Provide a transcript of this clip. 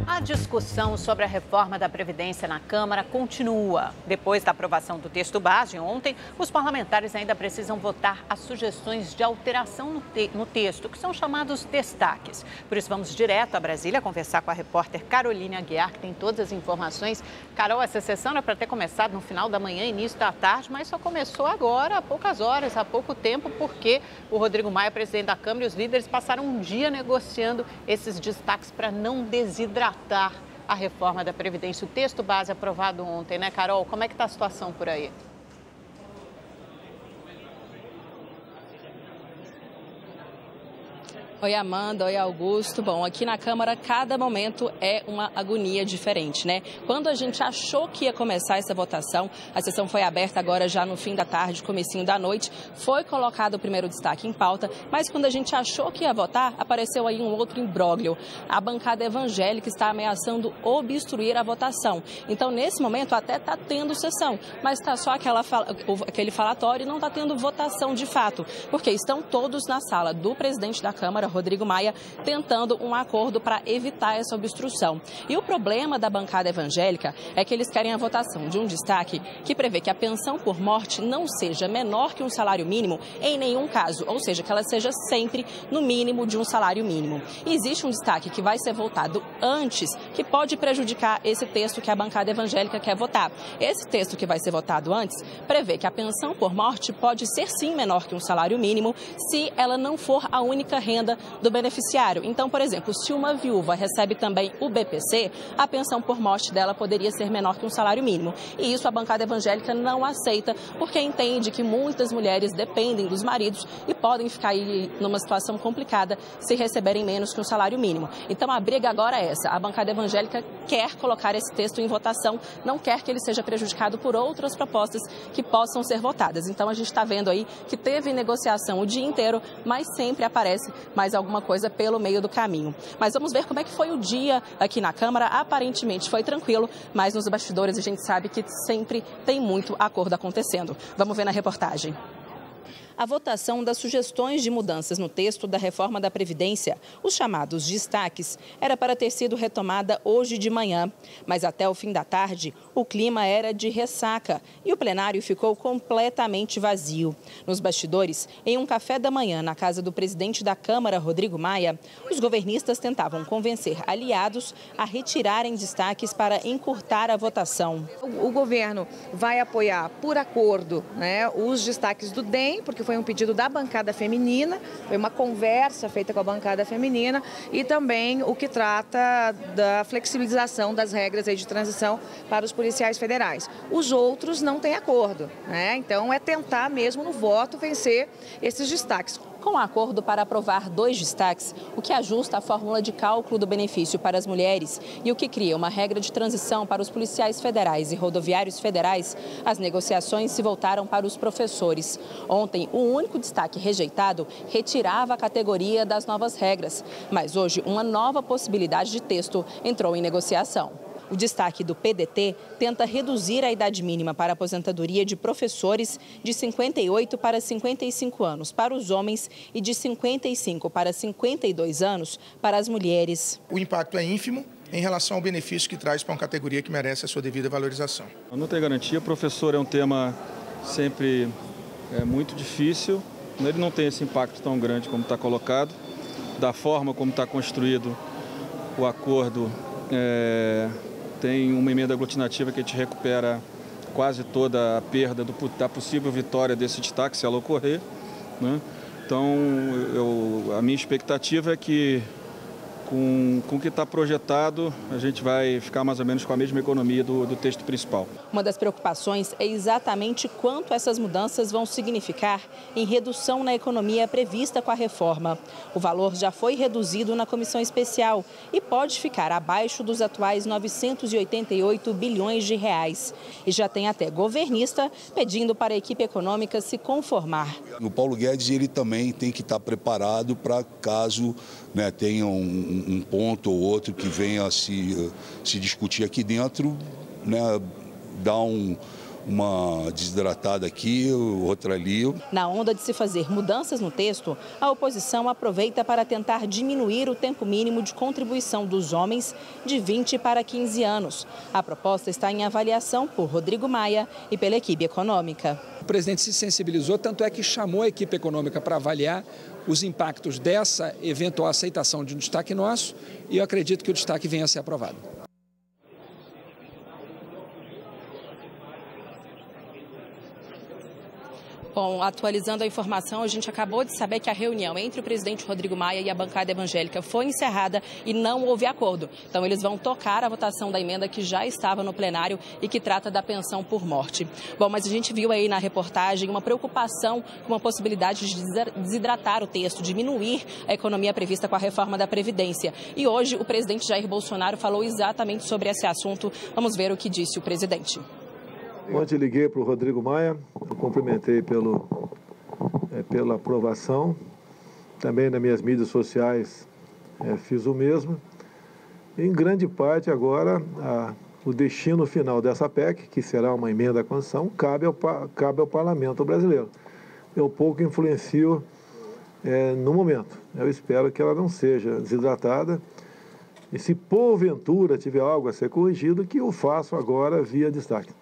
A discussão sobre a reforma da Previdência na Câmara continua. Depois da aprovação do texto base ontem, os parlamentares ainda precisam votar as sugestões de alteração no texto, que são chamados destaques. Por isso, vamos direto a Brasília conversar com a repórter Carolina Aguiar, que tem todas as informações. Carol, essa sessão era para ter começado no final da manhã, início da tarde, mas só começou agora, há poucas horas, há pouco tempo, porque o Rodrigo Maia, presidente da Câmara, e os líderes passaram um dia negociando esses destaques para não desidratar a reforma da Previdência. O texto base aprovado ontem, né, Carol? Como é que está a situação por aí? Oi, Amanda. Oi, Augusto. Bom, aqui na Câmara, cada momento é uma agonia diferente, né? Quando a gente achou que ia começar essa votação, a sessão foi aberta agora já no fim da tarde, comecinho da noite, foi colocado o primeiro destaque em pauta, mas quando a gente achou que ia votar, apareceu aí um outro imbróglio. A bancada evangélica está ameaçando obstruir a votação. Então, nesse momento, até está tendo sessão, mas está só aquele falatório e não está tendo votação de fato, porque estão todos na sala do presidente da Câmara, Rodrigo Maia, tentando um acordo para evitar essa obstrução. E o problema da bancada evangélica é que eles querem a votação de um destaque que prevê que a pensão por morte não seja menor que um salário mínimo em nenhum caso, ou seja, que ela seja sempre no mínimo de um salário mínimo. E existe um destaque que vai ser votado antes, que pode prejudicar esse texto que a bancada evangélica quer votar. Esse texto que vai ser votado antes prevê que a pensão por morte pode ser sim menor que um salário mínimo se ela não for a única renda do beneficiário. Então, por exemplo, se uma viúva recebe também o BPC, a pensão por morte dela poderia ser menor que um salário mínimo. E isso a bancada evangélica não aceita, porque entende que muitas mulheres dependem dos maridos e podem ficar aí numa situação complicada se receberem menos que um salário mínimo. Então, a briga agora é essa. A bancada evangélica quer colocar esse texto em votação, não quer que ele seja prejudicado por outras propostas que possam ser votadas. Então, a gente está vendo aí que teve negociação o dia inteiro, mas sempre aparece mais alguma coisa pelo meio do caminho. Mas vamos ver como é que foi o dia aqui na Câmara. Aparentemente foi tranquilo, mas nos bastidores a gente sabe que sempre tem muito acordo acontecendo. Vamos ver na reportagem. A votação das sugestões de mudanças no texto da reforma da Previdência, os chamados destaques, era para ter sido retomada hoje de manhã. Mas até o fim da tarde, o clima era de ressaca e o plenário ficou completamente vazio. Nos bastidores, em um café da manhã na casa do presidente da Câmara, Rodrigo Maia, os governistas tentavam convencer aliados a retirarem destaques para encurtar a votação. O governo vai apoiar, por acordo, né, os destaques do DEM, porque foi um pedido da bancada feminina, foi uma conversa feita com a bancada feminina, e também o que trata da flexibilização das regras aí de transição para os policiais federais. Os outros não têm acordo, né? Então é tentar mesmo no voto vencer esses destaques. Com acordo para aprovar 2 destaques, o que ajusta a fórmula de cálculo do benefício para as mulheres e o que cria uma regra de transição para os policiais federais e rodoviários federais, as negociações se voltaram para os professores. Ontem, o único destaque rejeitado retirava a categoria das novas regras, mas hoje uma nova possibilidade de texto entrou em negociação. O destaque do PDT tenta reduzir a idade mínima para a aposentadoria de professores de 58 para 55 anos para os homens e de 55 para 52 anos para as mulheres. O impacto é ínfimo em relação ao benefício que traz para uma categoria que merece a sua devida valorização. Não tem garantia, professor é um tema sempre muito difícil, ele não tem esse impacto tão grande como está colocado, da forma como está construído o acordo. Tem uma emenda aglutinativa que a gente recupera quase toda a perda da possível vitória desse destaque, se ela ocorrer, né? Então, a minha expectativa é que, com o que está projetado, a gente vai ficar mais ou menos com a mesma economia do texto principal. Uma das preocupações é exatamente quanto essas mudanças vão significar em redução na economia prevista com a reforma. O valor já foi reduzido na comissão especial e pode ficar abaixo dos atuais 988 bilhões de reais. E já tem até governista pedindo para a equipe econômica se conformar. O Paulo Guedes ele também tem que estar preparado para caso tenha um ponto ou outro que venha a se discutir aqui dentro, dar uma desidratada aqui, outra ali. Na onda de se fazer mudanças no texto, a oposição aproveita para tentar diminuir o tempo mínimo de contribuição dos homens de 20 para 15 anos. A proposta está em avaliação por Rodrigo Maia e pela equipe econômica. O presidente se sensibilizou, tanto é que chamou a equipe econômica para avaliar os impactos dessa eventual aceitação de um destaque nosso, e eu acredito que o destaque venha a ser aprovado. Bom, atualizando a informação, a gente acabou de saber que a reunião entre o presidente Rodrigo Maia e a bancada evangélica foi encerrada e não houve acordo. Então, eles vão tocar a votação da emenda que já estava no plenário e que trata da pensão por morte. Bom, mas a gente viu aí na reportagem uma preocupação com a possibilidade de desidratar o texto, diminuir a economia prevista com a reforma da Previdência. E hoje o presidente Jair Bolsonaro falou exatamente sobre esse assunto. Vamos ver o que disse o presidente. Ontem liguei para o Rodrigo Maia, eu cumprimentei pela aprovação. Também nas minhas mídias sociais fiz o mesmo. Em grande parte agora o destino final dessa PEC, que será uma emenda à Constituição, cabe ao Parlamento brasileiro. Eu pouco influencio no momento. Eu espero que ela não seja desidratada. E se porventura tiver algo a ser corrigido, que eu faço agora via destaque.